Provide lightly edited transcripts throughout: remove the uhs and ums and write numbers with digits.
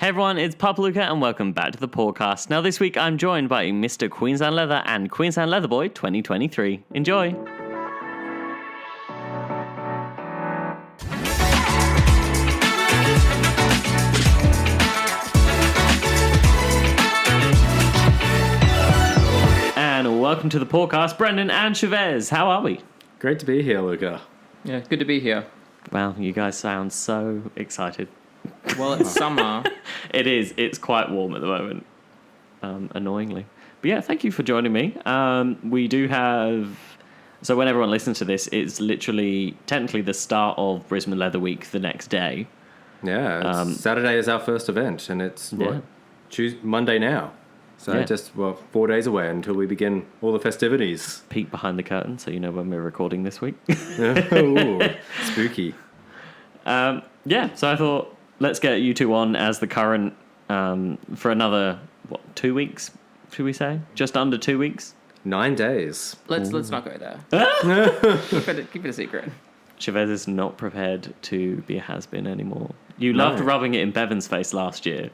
Hey everyone, it's Luca and welcome back to the Paw'dcast. Now this week I'm joined by Mr Queensland Leather and Queensland Leather Boy 2023. Enjoy! And welcome to the Paw'dcast, Brendan and Chavez. How are we? Great to be here, Luca. Yeah, good to be here. Wow, you guys sound so excited. Well, it's summer. It is. It's quite warm at the moment, annoyingly. But yeah, thank you for joining me. We do have... So when everyone listens to this, it's literally technically the start of Brisbane Leather Week the next day. Yeah, Saturday is our first event, and it's Monday now. So just 4 days away until we begin all the festivities. Peek behind the curtain so you know when we're recording this week. Ooh, spooky. So I thought, let's get you two on as the current for another, 2 weeks, should we say? Just under 2 weeks? 9 days. Let's not go there. keep it a secret. Chavez is not prepared to be a has-been anymore. You loved rubbing it in Bevan's face last year.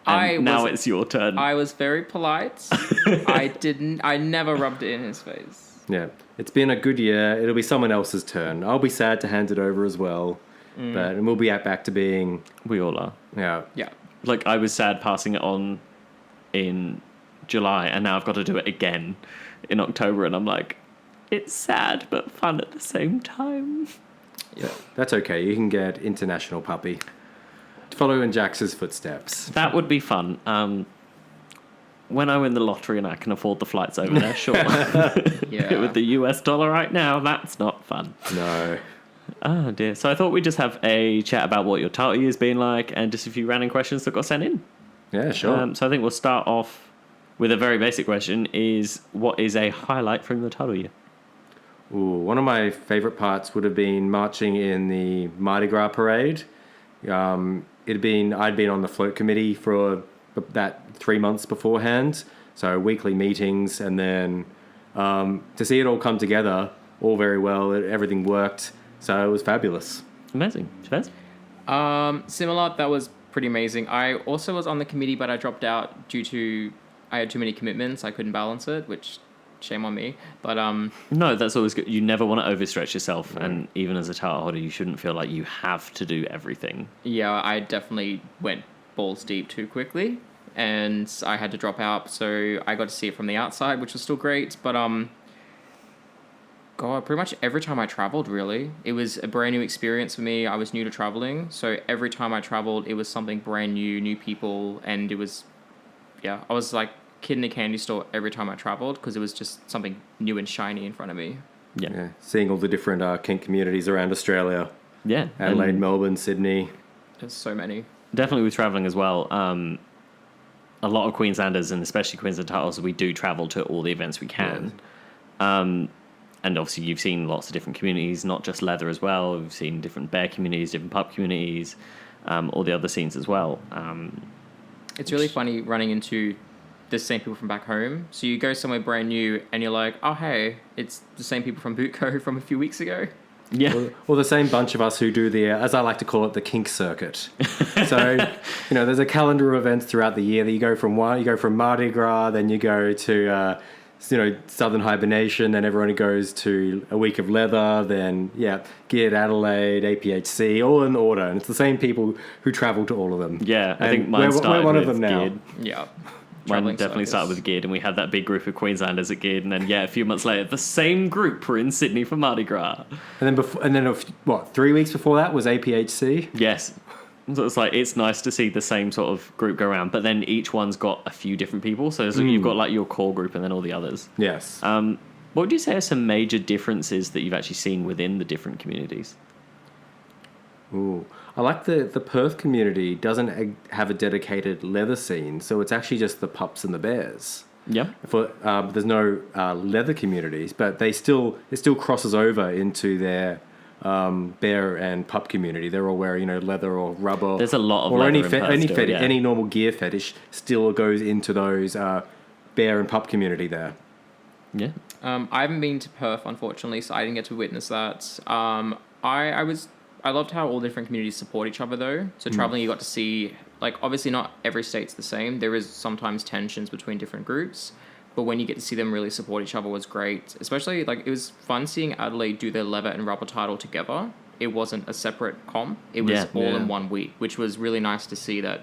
Now it's your turn. I was very polite. I never rubbed it in his face. Yeah, it's been a good year. It'll be someone else's turn. I'll be sad to hand it over as well. But we'll be back to being... We all are. Yeah. Like, I was sad passing it on in July, and now I've got to do it again in October, and I'm like, it's sad, but fun at the same time. Yeah, that's okay. You can get International Puppy. Follow in Jax's footsteps. That would be fun. When I win the lottery and I can afford the flights over there, sure. Yeah. With the US dollar right now, that's not fun. No. Oh dear. So I thought we'd just have a chat about what your title year's been like and just a few random questions that got sent in. Yeah, sure. So I think we'll start off with a very basic question is, what is a highlight from the title year? Ooh, one of my favourite parts would have been marching in the Mardi Gras parade. I'd been on the float committee for that 3 months beforehand, so weekly meetings, and then to see it all come together, all very well, everything worked, so it was fabulous. Amazing. Chavez? Similar, that was pretty amazing. I also was on the committee, but I dropped out due to I had too many commitments. I couldn't balance it, which shame on me. But no, that's always good. You never want to overstretch yourself, and even as a title holder, you shouldn't feel like you have to do everything. Yeah, I definitely went balls deep too quickly, and I had to drop out. So I got to see it from the outside, which was still great. But God, pretty much every time I traveled, really, it was a brand new experience for me. I was new to traveling, so every time I traveled, it was something brand new people, and it was, I was like kid in a candy store every time I traveled because it was just something new and shiny in front of me. Yeah. Seeing all the different kink communities around Australia. Yeah. Adelaide, Melbourne, Sydney. There's so many. Definitely with travelling as well. A lot of Queenslanders, and especially Queensland titles, we do travel to all the events we can. Yeah. And obviously you've seen lots of different communities, not just leather as well. We've seen different bear communities, different pup communities, all the other scenes as well. It's really funny running into the same people from back home. So you go somewhere brand new and you're like, oh, hey, it's the same people from Bootco from a few weeks ago. Yeah. Or the same bunch of us who do the, as I like to call it, the kink circuit. So, there's a calendar of events throughout the year that you go from Mardi Gras, then you go to, Southern Hibernation, then everyone goes to a week of leather, then, Geared Adelaide, APHC, all in order. And it's the same people who travel to all of them. Yeah, I think mine started we're one with of them now. Geared. Yeah. Mine definitely started with Geared, and we had that big group of Queenslanders at Geared, and then, a few months later, the same group were in Sydney for Mardi Gras. And then 3 weeks before that was APHC? Yes. So it's nice to see the same sort of group go around, but then each one's got a few different people. So you've got your core group and then all the others. Yes. What would you say are some major differences that you've actually seen within the different communities? Ooh, I like the Perth community doesn't have a dedicated leather scene, so it's actually just the pups and the bears. Yeah. There's no leather communities, but it still crosses over into their bear and pup community. They're all wearing leather or rubber. There's a lot of or leather any normal gear fetish still goes into those bear and pup community there. Yeah. I haven't been to Perth, unfortunately, so I didn't get to witness that. I loved how all different communities support each other, though. So traveling, you got to see like, obviously not every state's the same. There is sometimes tensions between different groups, but when you get to see them really support each other was great. Especially, like, it was fun seeing Adelaide do their leather and rubber title together. It wasn't a separate comp. It was all in 1 week, which was really nice to see that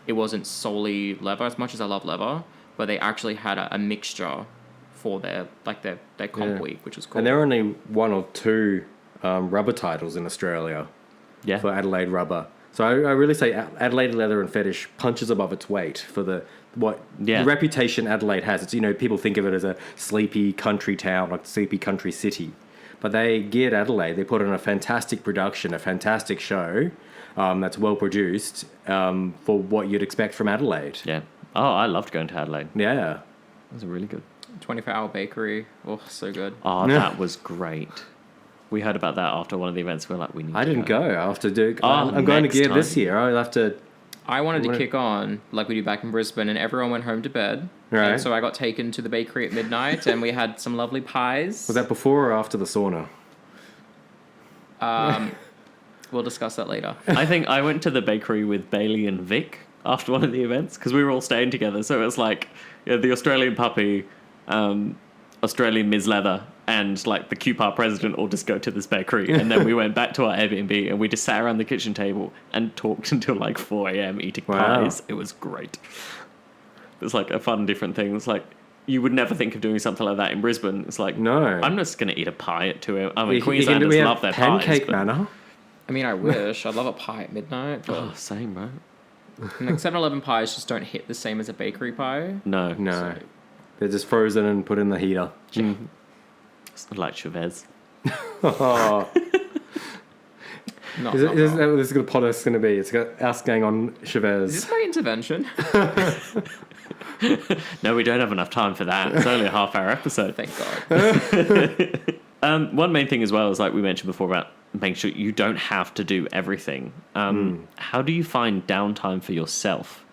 it wasn't solely leather, as much as I love leather, but they actually had a mixture for their comp week, which was cool. And there are only 1 or 2 rubber titles in Australia for Adelaide rubber. So I really say Adelaide Leather and Fetish punches above its weight for the reputation Adelaide has. It's, you know, people think of it as a sleepy country town, like sleepy country city. But they geared Adelaide. They put on a fantastic production, a fantastic show that's well produced for what you'd expect from Adelaide. Yeah. Oh, I loved going to Adelaide. Yeah. It was really good. 24-hour bakery. Oh, so good. Oh, that was great. We heard about that after one of the events. We're like, we need to I didn't go. I'll have to do... Oh, I'm going to next gear time. this year. I'll have to... I wanted to kick on like we do back in Brisbane, and everyone went home to bed. Right. And so I got taken to the bakery at midnight, and we had some lovely pies. Was that before or after the sauna? We'll discuss that later. I think I went to the bakery with Bailey and Vic after one of the events because we were all staying together. So it was like the Australian puppy, Australian Ms. Leather, and like the QPAR president all just go to this bakery. And then we went back to our Airbnb and we just sat around the kitchen table and talked until like 4 a.m. eating pies. It was great. It was like a fun, different thing. It's like you would never think of doing something like that in Brisbane. It's like, No. I'm just going to eat a pie at 2 a.m. I mean, We Queenslanders have love their pies. Pancake but- Manor. I mean, I wish. I'd love a pie at midnight, but Oh, same, bro. like 7-Eleven pies just don't hit the same as a bakery pie. No. No. They're just frozen and put in the heater. It's like Chavez. Oh. No, This no, is no. this is the podcast going to be. It's got us going on Is Chavez. this my intervention? No, we don't have enough time for that. It's only a half-hour episode. Thank God. One main thing as well is like we mentioned before about making sure you don't have to do everything. How do you find downtime for yourself,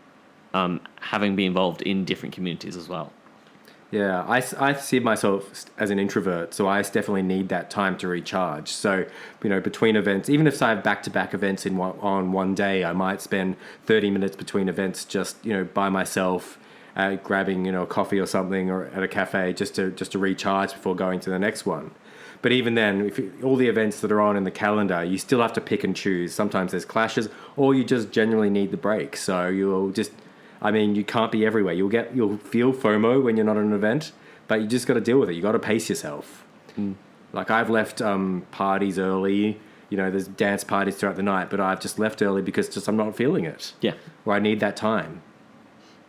having been involved in different communities as well? Yeah, I see myself as an introvert, so I definitely need that time to recharge. So, you know, between events, even if I have back-to-back events on one day, I might spend 30 minutes between events just, you know, by myself, grabbing, you know, a coffee or something or at a cafe just to recharge before going to the next one. But even then, all the events that are on in the calendar, you still have to pick and choose. Sometimes there's clashes, or you just genuinely need the break. So you'll just... I mean, you can't be everywhere. You'll feel FOMO when you're not at an event, but you just got to deal with it. You got to pace yourself. Like I've left parties early. You know, there's dance parties throughout the night, but I've just left early because just I'm not feeling it. Yeah. Or I need that time.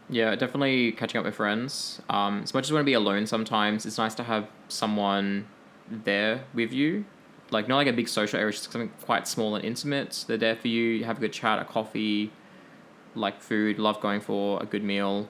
Yeah, definitely catching up with friends. As much as I want to be alone sometimes, it's nice to have someone there with you. Like, not like a big social area, just something quite small and intimate. They're there for you. You have a good chat, a coffee, like food, love going for a good meal.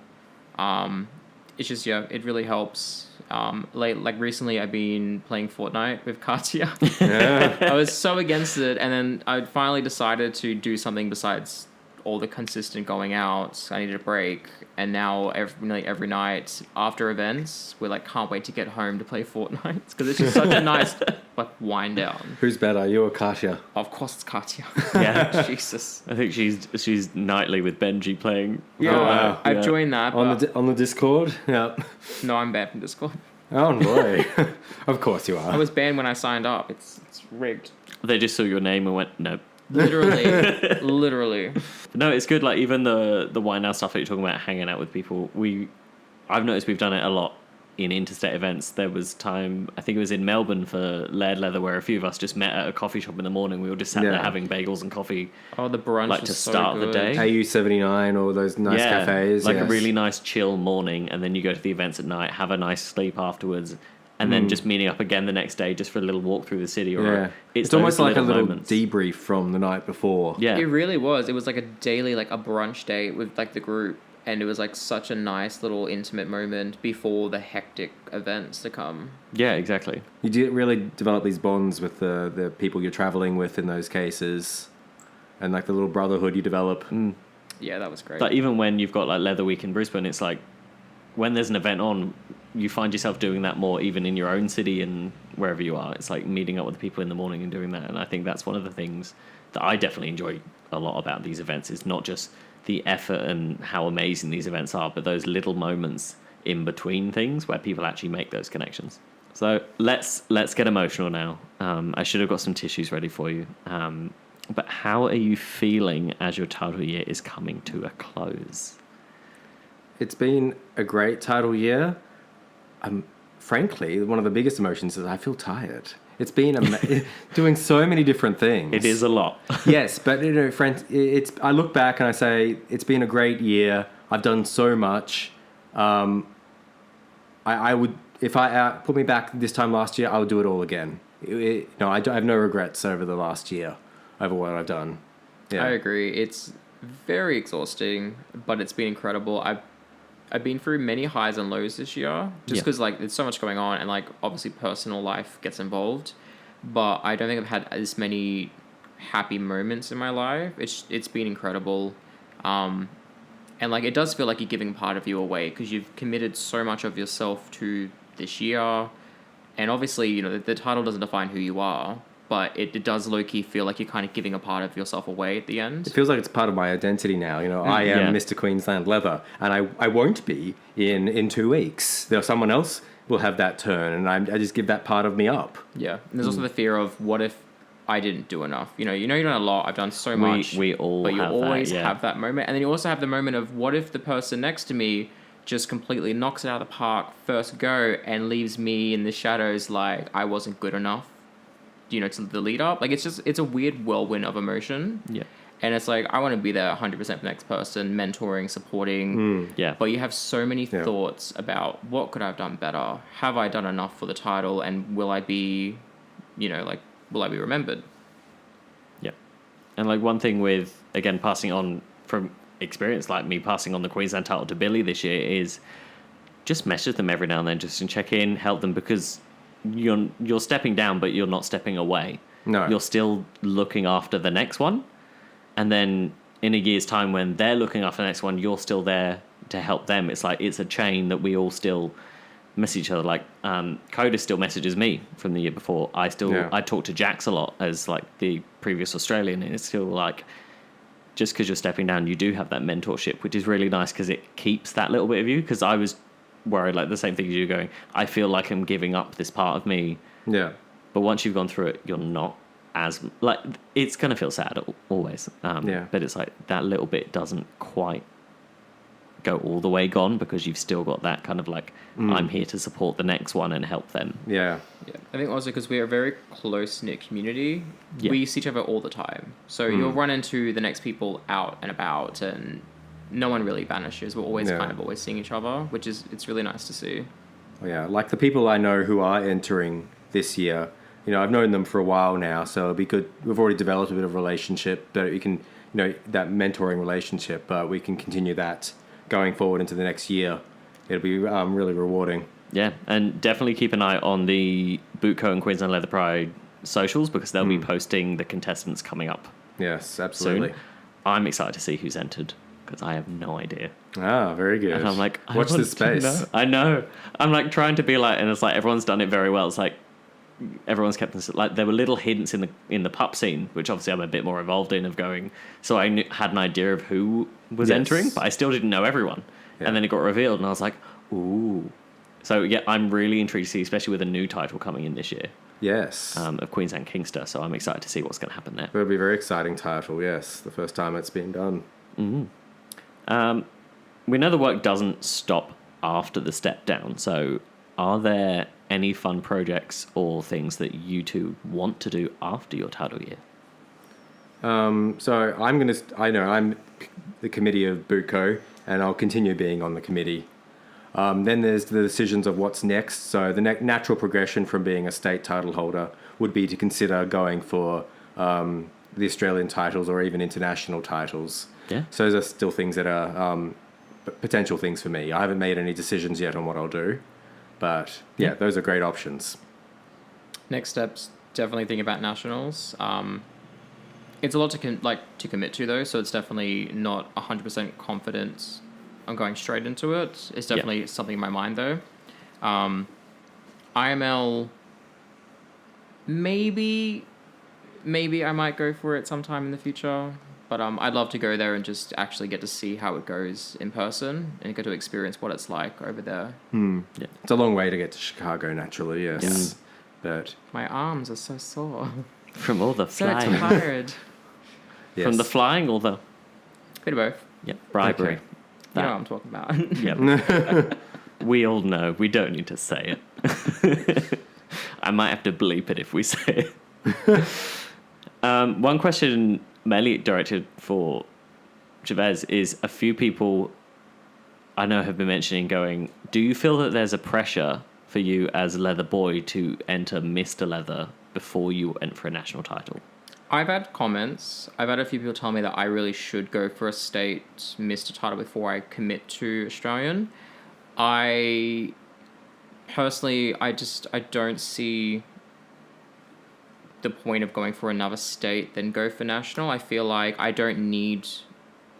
It's just, yeah, it really helps. Like recently I've been playing Fortnite with Katya. Yeah. I was so against it, and then I finally decided to do something besides all the consistent going out. I needed a break, and now nearly every night after events, we're like, can't wait to get home to play Fortnite because it's just such a nice like wind down. Who's better, you or Kasia? Of course, it's Katya. Yeah. Jesus. I think she's nightly with Benji playing. Yeah, wow. I've Yeah. joined that. On But the Discord? Yeah. no, I'm banned from Discord. Oh boy. Of course you are. I was banned when I signed up. It's rigged. They just saw your name and went, nope. Literally. But no, it's good. Like even the wine now stuff that you're talking about, hanging out with people. I've noticed we've done it a lot in interstate events. There was time, I think it was in Melbourne for Laird Leather, where a few of us just met at a coffee shop in the morning. We all just sat there having bagels and coffee, Oh, the brunch like was to so start the good. day. AU79 or those nice cafes. like a yes. really nice chill morning, and then you go to the events at night, have a nice sleep afterwards, and then just meeting up again the next day just for a little walk through the city. Or Yeah. it's It's almost those like a little moments. debrief from the night before. Yeah, It really was. It was like a daily, like a brunch date with like the group, and it was like such a nice little intimate moment before the hectic events to come. yeah, exactly. You do really develop these bonds with the people you're traveling with in those cases, and like the little brotherhood you develop. Yeah, that was great. But even when you've got like Leather Week in Brisbane, it's like when there's an event on, you find yourself doing that more even in your own city and wherever you are. It's like meeting up with people in the morning and doing that. And I think that's one of the things that I definitely enjoy a lot about these events is not just the effort and how amazing these events are, but those little moments in between things where people actually make those connections. So let's get emotional now. I should have got some tissues ready for you. But how are you feeling as your title year is coming to a close? It's been a great title year. Frankly, one of the biggest emotions is I feel tired. It's been doing so many different things. It is a lot. Yes, but friends, I look back and I say it's been a great year. I've done so much. I would, if I put me back this time last year, I would do it all again. I have no regrets over the last year, over what I've done. Yeah. I agree. It's very exhausting, but it's been incredible. I've been through many highs and lows this year, just because there's so much going on, and obviously personal life gets involved. But I don't think I've had as many happy moments in my life. It's been incredible, and it does feel like you're giving part of you away because you've committed so much of yourself to this year, and obviously the title doesn't define who you are. But it does low-key feel like you're kind of giving a part of yourself away at the end. It feels like it's part of my identity now. I am Mr Queensland Leather, and I won't be in 2 weeks. Someone else will have that turn, and I just give that part of me up. Yeah, and there's also the fear of what if I didn't do enough. You've done a lot. I've done so much. We all but you have always that, have that moment, and then you also have the moment of what if the person next to me just completely knocks it out of the park first go and leaves me in the shadows like I wasn't good enough. To the lead up. It's a weird whirlwind of emotion. Yeah. And it's I want to be there 100% for the next person, mentoring, supporting. Yeah. But you have so many thoughts about what could I have done better? Have I done enough for the title? And will I be, will I be remembered? Yeah. And one thing with, again, passing on from experience, like me passing on the Queensland title to Billy this year, is just message them every now and then just to check in, help them, because you're stepping down, but you're not stepping away. No. You're still looking after the next one. And then in a year's time when they're looking after the next one, you're still there to help them. It's it's a chain that we all still miss each other. Coda still messages me from the year before. I talk to Jax a lot as the previous Australian, and it's still just because you're stepping down, you do have that mentorship, which is really nice because it keeps that little bit of you. Because I was worried the same thing as you, going, I feel like I'm giving up this part of me. Yeah. But once you've gone through it, you're not as it's gonna feel sad always. But it's that little bit doesn't quite go all the way gone because you've still got that kind of I'm here to support the next one and help them. Yeah. I think also because we're a very close-knit community, we see each other all the time. So you'll run into the next people out and about, and no one really vanishes. We're always always seeing each other, which it's really nice to see. Yeah, the people I know who are entering this year, I've known them for a while now, so it'll be good. We've already developed a bit of relationship, but we can, that mentoring relationship, but we can continue that going forward into the next year. It'll be really rewarding. Yeah, and definitely keep an eye on the Bootco and Queensland Leather Pride socials because they'll be posting the contestants coming up. Yes, absolutely. Soon. I'm excited to see who's entered because I have no idea. Ah, very good. And I'm watch this space. I know. I'm trying to be and it's everyone's done it very well. It's everyone's kept this, there were little hints in the pup scene, which obviously I'm a bit more involved in, of going, so I had an idea of who was entering, but I still didn't know everyone. Yeah. And then it got revealed, and I was like, ooh. So yeah, I'm really intrigued to see, especially with a new title coming in this year. Yes. Of Queensland Kingster, so I'm excited to see what's going to happen there. It'll be a very exciting title, yes. The first time it's been done. Mm-hmm. We know the work doesn't stop after the step down, so are there any fun projects or things that you two want to do after your title year? So I'm the committee of Bootco, and I'll continue being on the committee. Then there's the decisions of what's next. So the natural progression from being a state title holder would be to consider going for the Australian titles or even international titles. Yeah. So those are still things that are potential things for me. I haven't made any decisions yet on what I'll do. But yeah, those are great options. Next steps, definitely think about nationals. It's a lot to commit to though, so it's definitely not 100% confident on going straight into it. It's definitely something in my mind though. IML, maybe I might go for it sometime in the future, But I'd love to go there and just actually get to see how it goes in person and get to experience what it's like over there. Yeah. It's a long way to get to Chicago, naturally, yes. But My arms are so sore. From all the So flying. tired. yes. From the flying or the Bit of both. bribery. Okay. You know what I'm talking about. Yeah. We all know. We don't need to say it. I might have to bleep it if we say it. One question mainly directed for Chavez is a few people I know have been mentioning going, do you feel that there's a pressure for you as a leather boy to enter Mr. Leather before you enter for a national title? I've had comments. I've had a few people tell me that I really should go for a state Mr. title before I commit to Australian. I personally, I don't see the point of going for another state then go for national. I feel like I don't need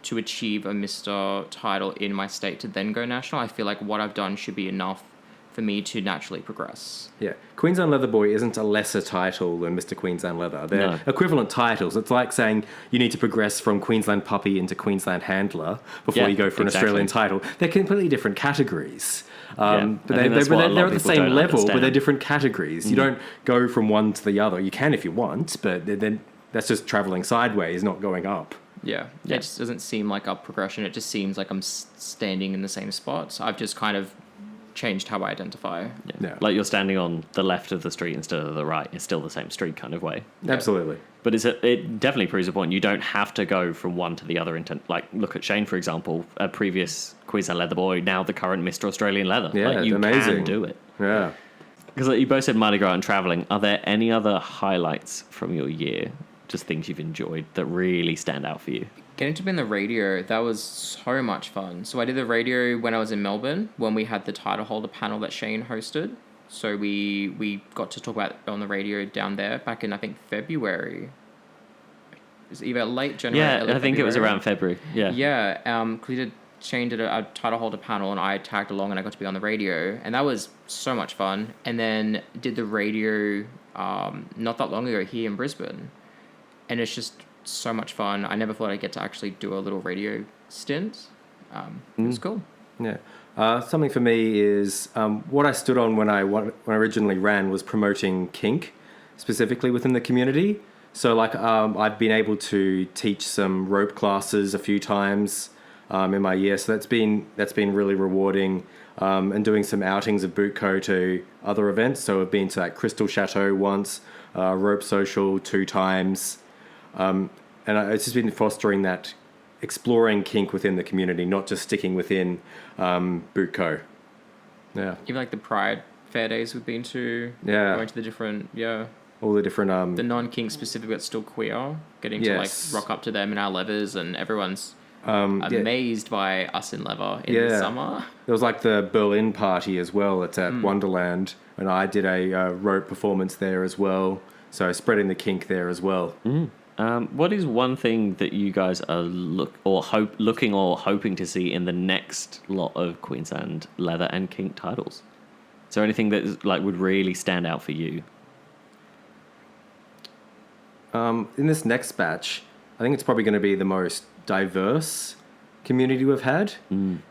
to achieve a Mr. title in my state to then go national. I feel like what I've done should be enough for me to naturally progress. Yeah, Queensland Leather Boy isn't a lesser title than Mr. Queensland Leather. They're No. equivalent titles. It's like saying you need to progress from Queensland Puppy into Queensland Handler before Yeah, you go for an exactly. Australian title. They're completely different categories. Yeah, I But think that's what a lot they're of at the people same don't level, but understand. they're different categories. You don't go from one to the other. You can if you want, but then that's just traveling sideways, not going up. Yeah. Yeah. It just doesn't seem like a progression. It just seems like I'm standing in the same spot. I've just kind of changed how I identify. Yeah. Like you're standing on the left of the street instead of the right. It's still the same street kind of way. Absolutely. But it definitely proves a point. You don't have to go from one to the other. Like, look at Shane, for example, a previous Queensland Leather Boy, now the current Mr. Australian Leather. Yeah, like, you amazing. can do it. Yeah. Because you both said Mardi Gras and traveling. Are there any other highlights from your year, just things you've enjoyed that really stand out for you? Getting to be in the radio, that was so much fun. So I did the radio when I was in Melbourne, when we had the title holder panel that Shane hosted. So we got to talk about it on the radio down there back in, I think, February. It was either late January or early Yeah, I think it was February. around February. Yeah. Yeah, Shane did a title holder panel and I tagged along and I got to be on the radio. And that was so much fun. And then did the radio not that long ago here in Brisbane. And it's just so much fun. I never thought I'd get to actually do a little radio stint. It was cool. Yeah. Something for me is what I stood on when I originally ran was promoting kink, specifically within the community. So like I've been able to teach some rope classes a few times in my year. So that's been really rewarding. And doing some outings of Bootco to other events. So I've been to that Crystal Chateau once, Rope Social 2 times. And it's just been fostering that exploring kink within the community, not just sticking within Bootco. Yeah. Even like the Pride Fair days we've been to. Yeah. Going to the different, All the different... the non-kink specific but still queer. Getting Yes. to like rock up to them in our leathers and everyone's yeah. amazed by us in leather in Yeah. the summer. There was like the Berlin party as well. It's at Wonderland. And I did a rope performance there as well. So spreading the kink there as well. What is one thing that you guys are looking or hoping to see in the next lot of Queensland Leather and Kink titles? Is there anything that is, like would really stand out for you? In this next batch, I think it's probably going to be the most diverse community we've had.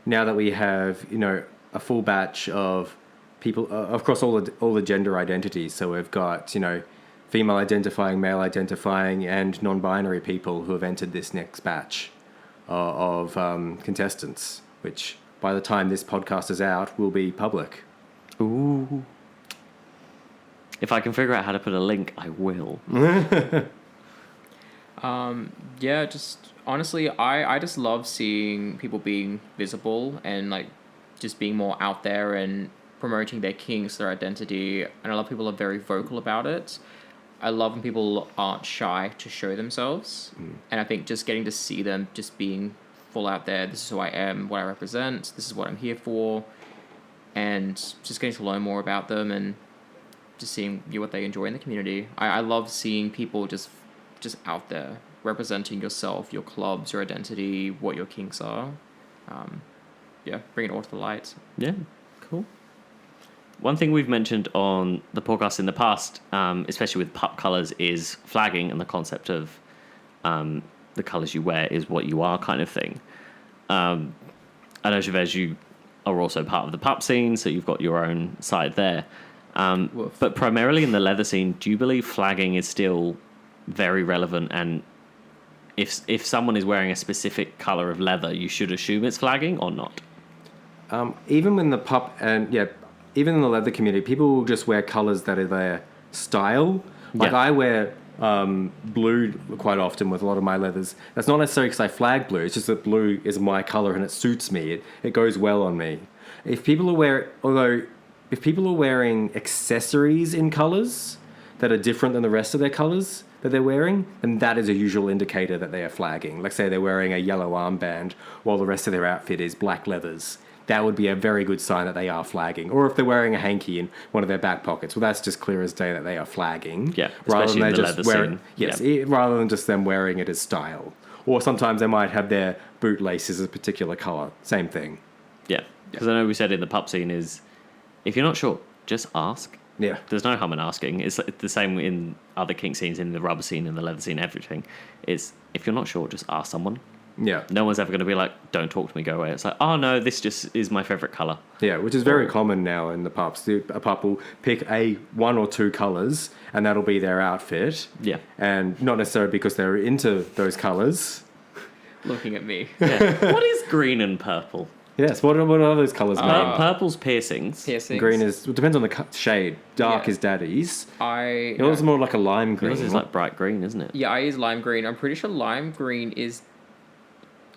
Now that we have, a full batch of people across all the gender identities. So we've got, female identifying, male identifying, and non-binary people who have entered this next batch of contestants, which by the time this podcast is out will be public. Ooh. If I can figure out how to put a link, I will. Yeah, just honestly, I just love seeing people being visible and like just being more out there and promoting their kinks, their identity. And I love people are very vocal about it. I love when people aren't shy to show themselves. And I think just getting to see them just being full out there, this is who I am, what I represent, this is what I'm here for. And just getting to learn more about them and just seeing what they enjoy in the community. I love seeing people just out there representing yourself, your clubs, your identity, what your kinks are. Bring it all to the light. Yeah, cool. One thing we've mentioned on the podcast in the past, especially with pup colours, is flagging and the concept of the colours you wear is what you are kind of thing. I know, Chavez, you are also part of the pup scene, so you've got your own side there. But primarily in the leather scene, do you believe flagging is still very relevant? And if someone is wearing a specific colour of leather, you should assume it's flagging or not? Even in the pup and even in the leather community, people will just wear colours that are their style. Like I wear blue quite often with a lot of my leathers. That's not necessarily because I flag blue. It's just that blue is my colour and it suits me. It goes well on me. If people are wearing accessories in colours that are different than the rest of their colours that they're wearing, then that is a usual indicator that they are flagging. Like say they're wearing a yellow armband while the rest of their outfit is black leathers. That would be a very good sign that they are flagging. Or if they're wearing a hanky in one of their back pockets, well, that's just clear as day that they are flagging. Yeah, especially in the leather scene. Yes, rather than just them wearing it as style. Or sometimes they might have their boot laces a particular colour. Same thing. Yeah, because I know we said in the pup scene is, if you're not sure, just ask. Yeah. There's no harm in asking. It's the same in other kink scenes, in the rubber scene, in the leather scene, everything. It's, if you're not sure, just ask someone. Yeah. No one's ever going to be like, don't talk to me, go away. It's like, oh no, this just is my favourite colour. Yeah, which is very common now in the pups. A pup will pick one or two colours and that'll be their outfit. Yeah. And not necessarily because they're into those colours. Looking at me. Yeah. What is green and purple? Yes, what are those colours made? Purple's piercings. Green is, it depends on the shade. Dark is daddy's. Yours is more like a lime green. Yours is like bright green, isn't it? Yeah, I use lime green. I'm pretty sure lime green is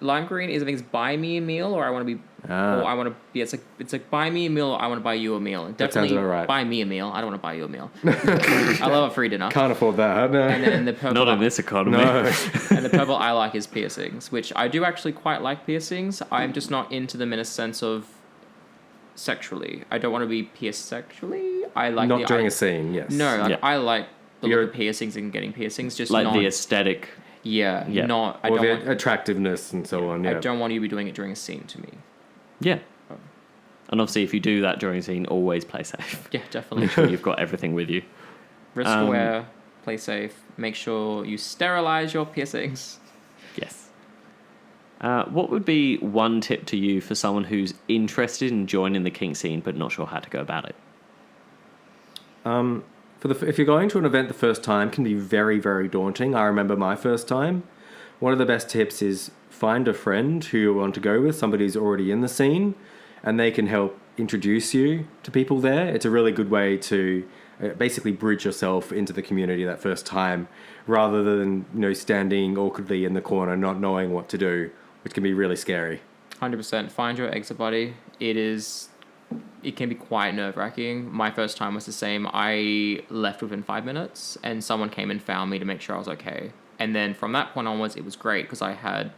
I think it's buy me a meal or I want to be, or I want to. Yeah, it's like buy me a meal or I want to buy you a meal. And definitely right. Buy me a meal. I don't want to buy you a meal. I love a free dinner. Can't afford that. No. And then the purple. Not in this economy. No. And the purple I like is piercings, which I do actually quite like piercings. I'm just not into them in a sense of sexually. I don't want to be pierced sexually. I like not during a scene. Yes. No, I like the look of piercings and getting piercings. Just like not the aesthetic. Yeah. Not. Or the attractiveness and so on. Yeah. I don't want you to be doing it during a scene to me. Yeah. And obviously, if you do that during a scene, always play safe. Yeah, definitely. Make sure you've got everything with you. Wrist aware, play safe. Make sure you sterilize your piercings. Yes. What would be one tip to you for someone who's interested in joining the kink scene but not sure how to go about it? If you're going to an event the first time, can be very, very daunting. I remember my first time. One of the best tips is find a friend who you want to go with, somebody who's already in the scene, and they can help introduce you to people there. It's a really good way to basically bridge yourself into the community that first time, rather than standing awkwardly in the corner not knowing what to do, which can be really scary. 100%. Find your exit buddy. It can be quite nerve-wracking. My first time was the same. I left within 5 minutes, and someone came and found me to make sure I was okay. And then from that point onwards, it was great because I had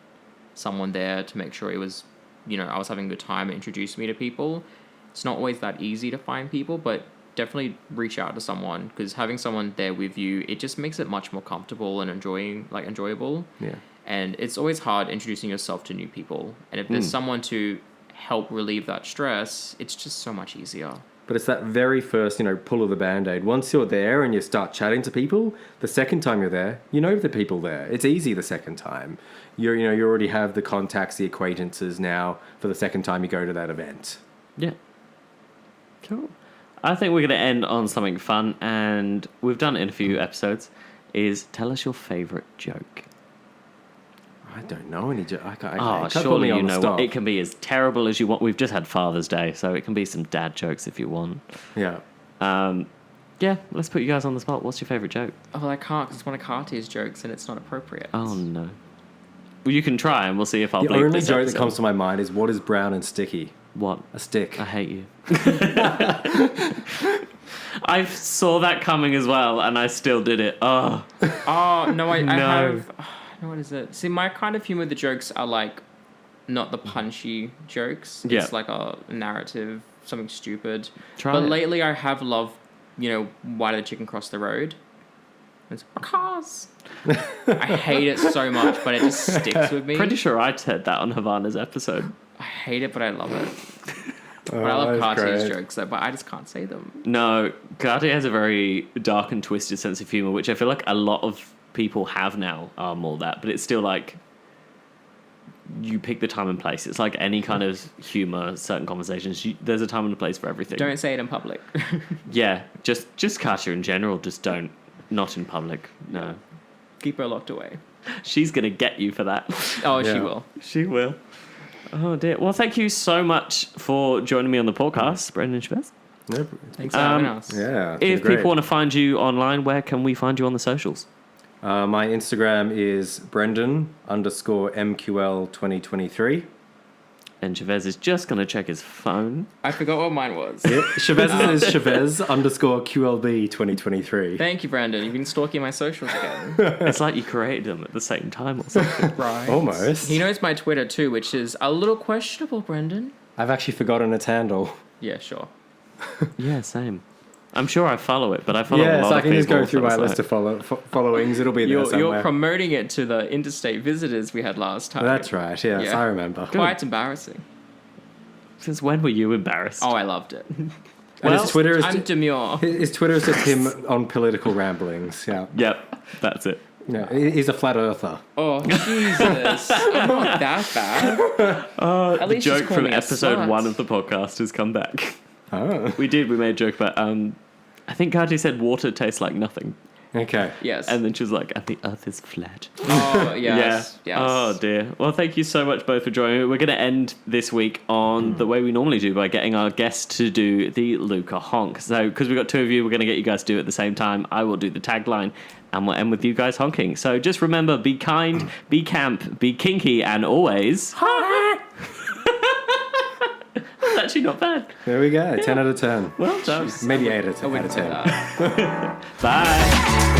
someone there to make sure it was, I was having a good time and introduced me to people. It's not always that easy to find people, but definitely reach out to someone because having someone there with you, it just makes it much more comfortable and enjoyable. Yeah. And it's always hard introducing yourself to new people. And if there's someone to help relieve that stress, it's just so much easier. But it's that very first, pull of the Band-Aid. Once you're there and you start chatting to people, the second time you're there, the people there. It's easy the second time. You already have the contacts, the acquaintances now for the second time you go to that event. Yeah. Cool. I think we're going to end on something fun, and we've done it in a few episodes, is tell us your favourite joke. I don't know any joke. Surely you know what. It can be as terrible as you want. We've just had Father's Day, so it can be some dad jokes if you want. Yeah. Yeah, let's put you guys on the spot. What's your favourite joke? Oh, well, I can't because it's one of Cartier's jokes and it's not appropriate. Oh, no. Well, you can try and we'll see if I'll bleep The only this joke episode. that comes to my mind is, what is brown and sticky? What? A stick. I hate you. I saw that coming as well, and I still did it. Oh. Oh, no, I No. have... No, what is it? See, my kind of humor, the jokes are like not the punchy jokes. Yeah. It's like a narrative, something stupid. Try but it. lately I have loved, why did the chicken cross the road? It's because. I hate it so much, but it just sticks with me. Pretty sure I said that on Havana's episode. I hate it, but I love it. But I love that's Cartier's great. jokes, though, but I just can't say them. No, Cartier has a very dark and twisted sense of humour, which I feel like a lot of people have now are more that, but it's still like you pick the time and place. It's like any kind of humor, certain conversations. There's a time and a place for everything. Don't say it in public. Yeah, just Katya in general. Just don't. Not in public. No. Keep her locked away. She's gonna get you for that. Oh, Yeah. she will. She will. Oh dear. Well, thank you so much for joining me on the podcast, Brendan Chavez. Yep. Thanks for having us. Yeah. it's If been great. people want to find you online, where can we find you on the socials? My Instagram is Brendan_MQL2023. And Chavez is just going to check his phone. I forgot what mine was. Chavez is Chavez_QLB2023. Thank you, Brandon. You've been stalking my socials again. It's like you created them at the same time or something. Right. Almost. He knows my Twitter too, which is a little questionable, Brendan. I've actually forgotten its handle. Yeah, sure. Yeah, same. I'm sure I follow it, but I follow a Yeah, lot so I of can just people, go through so my it's list of followings. It'll be there You're somewhere. promoting it to the interstate visitors we had last time. That's right. Yes, Yeah. I remember. Quite embarrassing. Since when were you embarrassed? Oh, I loved it. And Well, his Twitter is I'm demure. his Twitter is just him on political ramblings. Yeah. Yep, that's it. No, he's a flat earther. Oh, Jesus. I'm not that bad. At The least just joke call from me a episode slut. 1 of the podcast has come back. Oh. We made a joke about, I think Katya said water tastes like nothing. Okay. Yes. And then she was like, and the earth is flat. Oh, yes. Yeah. Yes. Oh, dear. Well, thank you so much both for joining me. We're going to end this week on the way we normally do by getting our guest to do the Luca honk. So, because we've got two of you, we're going to get you guys to do it at the same time. I will do the tagline, and we'll end with you guys honking. So just remember, be kind, be camp, be kinky, and always... That's actually not bad. There we go. 10 out of 10. Well done. Maybe 8 out I of wouldn't 10. say that. Bye.